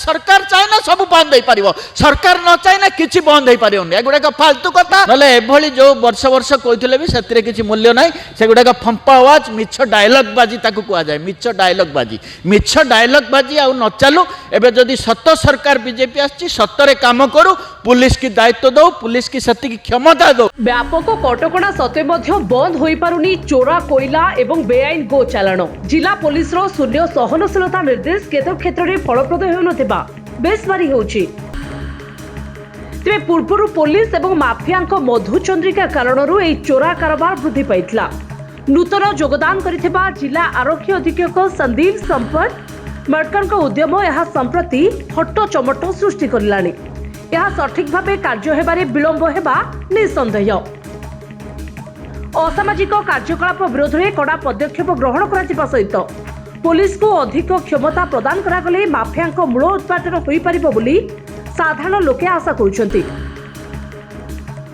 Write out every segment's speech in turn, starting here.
सरकार चाहे सब बंद हो पार सरकार न चाहे किसी बंद हो पार एगुड़ाक फालतू कथा ना एभली जो वर्ष वर्ष कहते भी से किसी मूल्य ना से गुड़ाक फंपा आवाज मिछ डायलॉग बाजी ताकू कहुए मिछ डायलॉग बाजी आउ न चालू एवं जदि सत सरकार बीजेपी आसी सतरे काम करू पुलिस की दायित्व दो पुलिस की सती क्षमता दो। व्यापक कटकणा सत्वे मध्य बंद होई पारुनी चोरा कोइला एवं बेआईन गो चालाण जिला पुलिस रो शून्य सहनशीलता निर्देश केतक क्षेत्र में फलप्रद होउनथिबा बेस बारी होउछि। तेरे पूर्व पुलिस एवं माफिया मधुचंद्रिका कारणरू एई चोरा कारोबार वृद्धि पाइथिला। नूतन योगदान करिथिबा जिला आरक्षी अधीक्षक संदीप संपत मडकरଙ୍କ उद्यम यह संप्रति हट्ट चमट सृष्टि करलानी। यह सठिक भावे कार्य हेबारे विलंब हेबा निसंदेह। असामाजिक कार्यकलाप विरोध में कड़ा पदक्षेप ग्रहण करा सहित पुलिस को अधिक क्षमता प्रदान करागले माफिया मूल उत्पादन हो पार बोली साधारण लोके आशा करुछंती।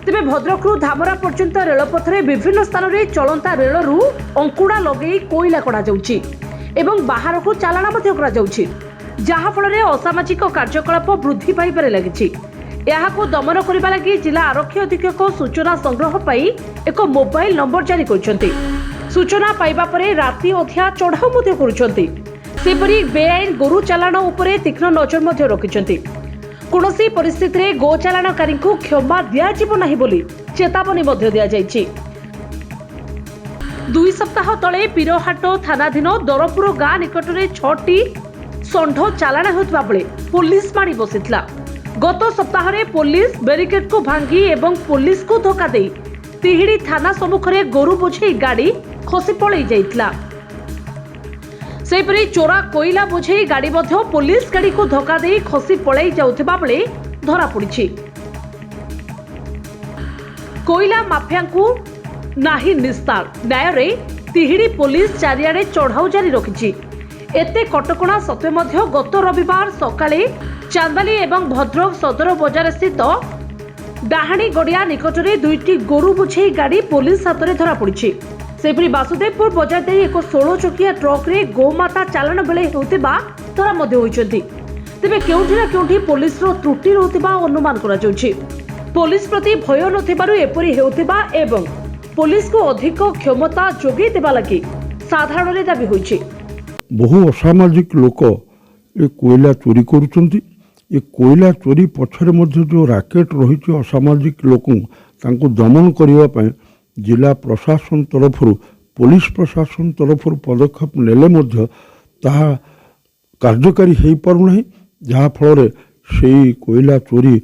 तेबे भद्रकरू धामरा पर्यंत रेलपथरे विभिन्न स्थान में चलंता रेलरू अंकुड़ा लगे कोईला कड़ा जाउछि एवं बाहर को चालाण मध्य करा जाउछि जहा फल असामाजिक कार्यकलाप वृद्धि पाइबारे लागिछि। यहाको दमन करबा लागि जिला आरक्षी अधीक्षक सूचना संग्रह पाई एक मोबाइल नंबर जारी करछंती। सूचना पाइबा परे राति अधिया चढ़ाऊ मध्य करुछंती। सेपरि बेआईन गोरु चालाण उपरे तीक्ष्ण नजर मध्य रखिछंती। कोनोसी परिस्थिति रे गो चालाणकारी को क्षमा दिया जिवो नाही बोली चेतावनी मध्य दिया जायछि। 2 सप्ताह तले पीरहाट थानाधीन दरपुर गाँ निकट में 6टी षंढ चालाण होता बेले पुलिस माड़ी बसिथिला। गत सप्ताह रे पुलिस बैरिकेड को भांगी एवं पुलिस को धक्का दे तिहिड़ी थाना सम्मुख में गोरु बोझे गाड़ी खसी पड़े जाइथिला। सेपरि चोरा कोईला बोझे गाड़ी मध्य पुलिस गाड़ी को धक्का दे खसी पड़े जाउथिबा बेले धरा पड़िछि। कोईला माफिया को नाही निस्तार न्याय रे तिहिड़ी पुलिस चारियाडे चढ़ाऊ जारी रखिछि। एते कटकणा सत्वे मध्य गत रविवार सकाळे चांदाली एवं भद्रक सदर बजार स्थित डाहाणी गड़िया निकट में 2टी गोरु बोझे गाड़ी पुलिस हाथ में धरा पड़ी। सेपरि बासुदेवपुर बजार दे एक 16 चकिया ट्रक रे गोमाता चालाण बेले होतिबा धरा मध्य होइछन्ती। तेबे केउठी ना केउठी पुलिस रो त्रुटि रहतिबा अनुमान करा जाउछि। पुलिस प्रति भय नथिबारु एपरि हेउतिबा एवं पुलिस को अधिक क्षमता जोगी देबा लागि साधारण दाबी होइछि। बहु असामाजिक लोक ये कोयला चोरी करुचंती। ये कोयला चोरी पछरे मध्य जो राकेट रही असामाजिक लोक तांको दमन करने पाए जिला प्रशासन तरफ पुलिस प्रशासन तरफ पदक्षेप नेले मध्य ताहा कार्यकारी हो पारुना जहाँ फल से कोयला चोरी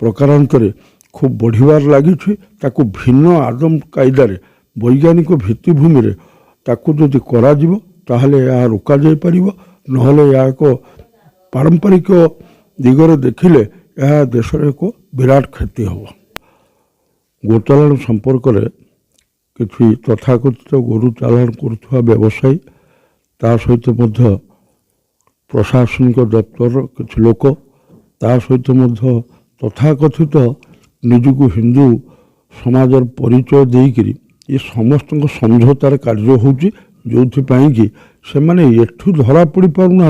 प्रकारांतरे खूब बढ़िबार लगी ताकू भिन्न आदम कायदार वैज्ञानिक भित्तिभूमि रे ताकू जदि करा जिवो ताहले या रोका जाय परिबो नहले या एक पारंपरिक दिगरे देखिले यह देश एक विराट क्षति हम। गोचालाण संपर्क में किसी तथाकथित गोरु चालाण करुवा व्यवसायी ता सहित मध्य प्रशासनिक दफ्तर किसी लोक ता सहित मध्य तथाकथित निजक हिंदू समाजर परिचय देकरी ये समस्त समझौतार कार्य होउछि जोथिपाई कि से माने एठू धरा पड़ी पारुना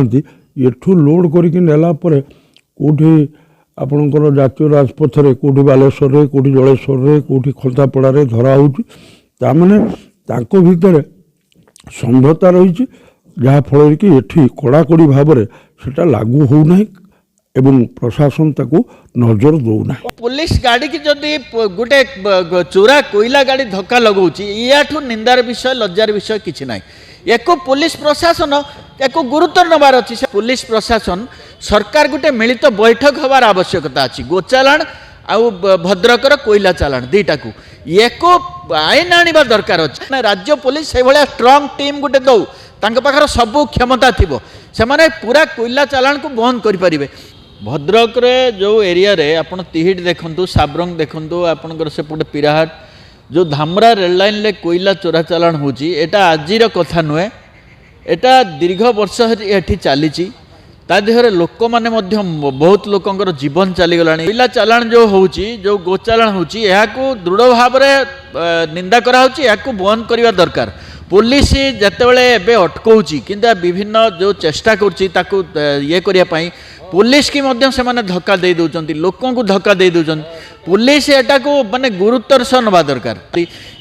एठू लोड करके नेला परे कोठी आपणकर जातीय राजपथ रे कोठी बालेश्वर रे कोठी जलेश्वर रे कोठी खंतापड़ा रे धरा होउछि तामाने ताको भितर समझौता रही जहाँ फल कि एठी कड़ाकड़ी भाव में सेटा लागू हो नाही एवं प्रशासन ताको नजर दौना। पुलिस गाड़ी की जदि गोटे चोरा कोईला गाड़ी धक्का लगाऊँ याठू निंदार विषय लज्जार विषय किसी ना एको पुलिस प्रशासन एको गुरुत्व नबार अच्छी पुलिस प्रशासन सरकार गोटे मिलित बैठक हबार आवश्यकता अच्छी गोचालाण आउ भद्रकर कोईला चालाण दुईटा को एको आईन आनिबा दरकार अच्छे राज्य पुलिस से भाया स्ट्रंग टीम गोटे दौ तांको पाखर सबू क्षमता थिबो सेमाने पूरा कोईला चालाण को बंद करि परिबे। भद्रक रे जो एरिया रे आपण तिहिड देखंतु साब्रंग देखंतु आपनकर सेपटे पीराहाट जो धामरा रेल लाइन ले कोईला चोरा चालाण होची एटा आजिर कथा नुहे एटा दीर्घ वर्ष एठी चलीची ता देहरे लोक माने मध्य बहुत लोकंकर जीवन चली गलानी। कोईला चालाण जो होची जो गो चालाण होची याकू दृढ़ भाव में निंदा करा होची याकू बंद करिवा दरकार। पुलिस जेतेबेले एबे अटकाउची किंतु विभिन्न जो चेष्टा करची ताकू ये करिया पई पुलिस की मध्यम से माने धक्का दे दउचंती लोकों को धक्का दे दउचंती पुलिस एटा को माने गुरुत्वर सह नबा दरकार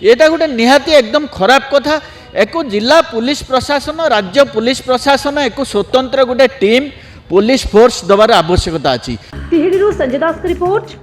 एटा गोटे निहाती एकदम खराब कथा एको जिला पुलिस प्रशासन राज्य पुलिस प्रशासन एको स्वतंत्र गोटे टीम पुलिस फोर्स दबार आवश्यकता अछि तिहिडीरू संजय दास की रिपोर्ट।